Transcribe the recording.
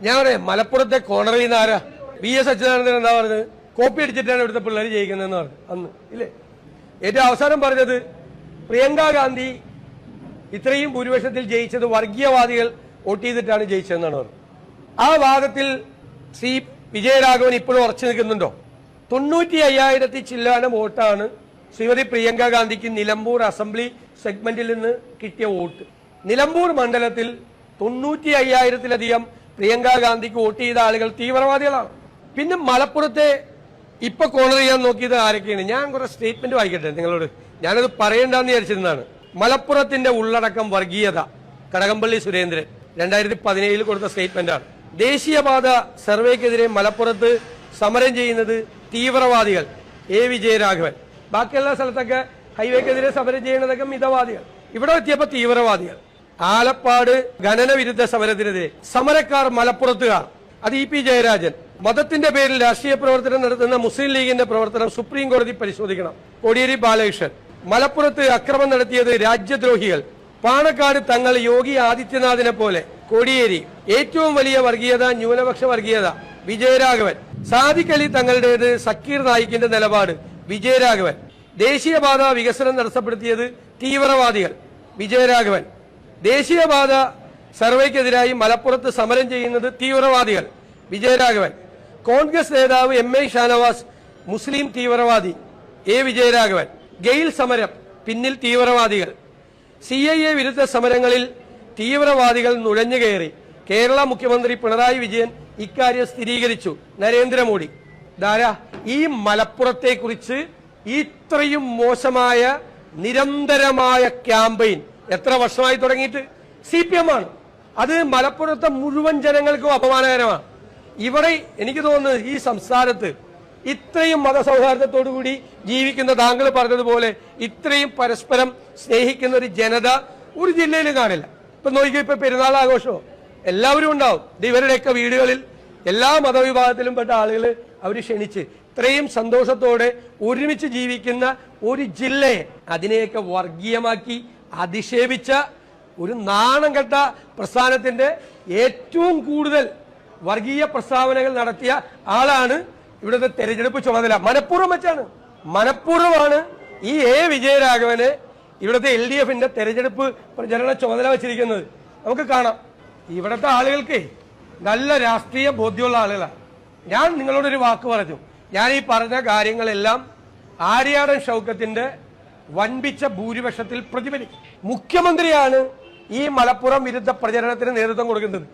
ഞാൻ പറയാം മലപ്പുറത്തെ കോണറിൽ നിന്ന് ആരാ VS അച്യുതാനന്ദൻ എന്താ പറഞ്ഞത്? കോപ്പി അടിച്ചിട്ടാണ് ഇവിടുത്തെ പിള്ളേർ ജയിക്കുന്നതെന്ന് പറഞ്ഞു അന്ന് ഇല്ലേ? ഏറ്റവും അവസാനം പറഞ്ഞത് പ്രിയങ്ക ഗാന്ധി ഇത്രയും ഭൂരിപക്ഷത്തിൽ ജയിച്ചത് വർഗീയവാദികൾ വോട്ട് ചെയ്തിട്ടാണ് ജയിച്ചതെന്നാണ് പറഞ്ഞത്. ആ വാദത്തിൽ ശ്രീ വിജയരാഘവൻ ഇപ്പോഴും ഉറച്ചു നിൽക്കുന്നുണ്ടോ? 95,000 ചില്ലാനം വോട്ടാണ് ശ്രീമതി പ്രിയങ്ക ഗാന്ധിക്ക് നിലമ്പൂർ അസംബ്ലി സെഗ്മെന്റിൽ നിന്ന് കിട്ടിയ വോട്ട്. നിലമ്പൂർ മണ്ഡലത്തിൽ 95,000-ലധികം പ്രിയങ്ക ഗാന്ധിക്ക് വോട്ട് ചെയ്ത ആളുകൾ തീവ്രവാദികളാണ്. പിന്നെ മലപ്പുറത്തെ ഇപ്പൊ കോർണർ ചെയ്യാൻ നോക്കിയത് ആരൊക്കെയാണ്? ഞാൻ കുറെ സ്റ്റേറ്റ്മെന്റ് വായിക്കട്ടെ നിങ്ങളോട്. ഞാനത് പറയണ്ടെന്ന് വിചാരിച്ചിരുന്നതാണ്. മലപ്പുറത്തിന്റെ ഉള്ളടക്കം വർഗീയത. കടകംപള്ളി സുരേന്ദ്രൻ 2017 കൊടുത്ത സ്റ്റേറ്റ്മെന്റാണ്. ദേശീയപാത സർവേക്കെതിരെ മലപ്പുറത്ത് സമരം ചെയ്യുന്നത് തീവ്രവാദികൾ. വിജയരാഘവൻ. ബാക്കിയുള്ള സ്ഥലത്തൊക്കെ ഹൈവേക്കെതിരെ സമരം ചെയ്യുന്നതൊക്കെ മിതവാദികൾ. ഇവിടെ എത്തിയപ്പോ തീവ്രവാദികൾ. ആലപ്പാട് ഖനന വിരുദ്ധ സമരത്തിനെതിരെ സമരക്കാർ മലപ്പുറത്തുകാർ. അത് EP ജയരാജൻ. മതത്തിന്റെ പേരിൽ രാഷ്ട്രീയ പ്രവർത്തനം നടത്തുന്ന മുസ്ലിം ലീഗിന്റെ പ്രവർത്തനം സുപ്രീം കോടതി പരിശോധിക്കണം. കോടിയേരി ബാലകൃഷ്ണൻ. മലപ്പുറത്ത് അക്രമം നടത്തിയത് രാജ്യദ്രോഹികൾ. പാണക്കാട് തങ്ങൾ യോഗി ആദിത്യനാഥിനെ പോലെ. കോടിയേരി. ഏറ്റവും വലിയ വർഗീയത ന്യൂനപക്ഷ വർഗീയത. വിജയരാഘവൻ. സാദിഖ് അലി തങ്ങളുടേത് സക്കീർ നായിക്കിന്റെ നിലപാട്. വിജയരാഘവൻ. ദേശീയപാത വികസനം തടസ്സപ്പെടുത്തിയത് തീവ്രവാദികൾ. വിജയരാഘവൻ. ദേശീയപാത സർവേക്കെതിരായി മലപ്പുറത്ത് സമരം ചെയ്യുന്നത് തീവ്രവാദികൾ. വിജയരാഘവൻ. കോൺഗ്രസ് നേതാവ് MA ഷാനവാസ് മുസ്ലിം തീവ്രവാദി. വിജയരാഘവൻ. ഗെയിൽ സമരം പിന്നിൽ തീവ്രവാദികൾ. CIA വിരുദ്ധ സമരങ്ങളിൽ തീവ്രവാദികൾ നുഴഞ്ഞുകയറി. കേരള മുഖ്യമന്ത്രി പിണറായി വിജയൻ ഇക്കാര്യം സ്ഥിരീകരിച്ചു. നരേന്ദ്രമോദി. ധാരാ ഈ മലപ്പുറത്തെ കുറിച്ച് ഇത്രയും മോശമായ നിരന്തരമായ ക്യാമ്പയിൻ എത്ര വർഷമായി തുടങ്ങിയിട്ട്? CPM ആണ്. അത് മലപ്പുറത്തെ മുഴുവൻ ജനങ്ങൾക്കും അപമാനകരമാണ്. ഇവിടെ എനിക്ക് തോന്നുന്നത് ഈ സംസ്ഥാനത്ത് ഇത്രയും മതസൗഹാർദ്ദത്തോടുകൂടി ജീവിക്കുന്ന, താങ്കൾ പറഞ്ഞതുപോലെ ഇത്രയും പരസ്പരം സ്നേഹിക്കുന്ന ഒരു ജനത ഒരു ജില്ലയിലും കാണില്ല. ഇപ്പൊ നോക്കിയോ, ഇപ്പൊ പെരുന്നാൾ ആഘോഷമോ എല്ലാവരും ഉണ്ടാവും. ഇവരുടെയൊക്കെ വീടുകളിൽ എല്ലാ മതവിഭാഗത്തിലും പെട്ട ആളുകൾ അവർ ക്ഷണിച്ച് ഇത്രയും സന്തോഷത്തോടെ ഒരുമിച്ച് ജീവിക്കുന്ന ഒരു ജില്ലയെ അതിനെയൊക്കെ വർഗീയമാക്കി അധിക്ഷേപിച്ച ഒരു നാണം കെട്ട പ്രസ്ഥാനത്തിന്റെ ഏറ്റവും കൂടുതൽ വർഗീയ പ്രസ്താവനകൾ നടത്തിയ ആളാണ് ഇവിടുത്തെ തെരഞ്ഞെടുപ്പ് ചുമതല. മനഃപൂർവ്വം വെച്ചാണ്, മനഃപൂർവ്വമാണ് ഈ വിജയരാഘവന് ഇവിടുത്തെ LDFന്റെ തെരഞ്ഞെടുപ്പ് പ്രചരണ ചുമതല വെച്ചിരിക്കുന്നത്. നമുക്ക് കാണാം. ഇവിടുത്തെ ആളുകൾക്ക് നല്ല രാഷ്ട്രീയ ബോധ്യമുള്ള ആളുകളാണ്. ഞാൻ നിങ്ങളോടൊരു വാക്ക് പറഞ്ഞു. ഞാൻ ഈ പറഞ്ഞ കാര്യങ്ങളെല്ലാം ആര്യാടൻ ഷൗക്കത്തിന്റെ വൻപിച്ച ഭൂരിപക്ഷത്തിൽ പ്രതിഫലിക്കും. മുഖ്യമന്ത്രിയാണ് ഈ മലപ്പുറം വിരുദ്ധ പ്രചരണത്തിന് നേതൃത്വം കൊടുക്കുന്നത്.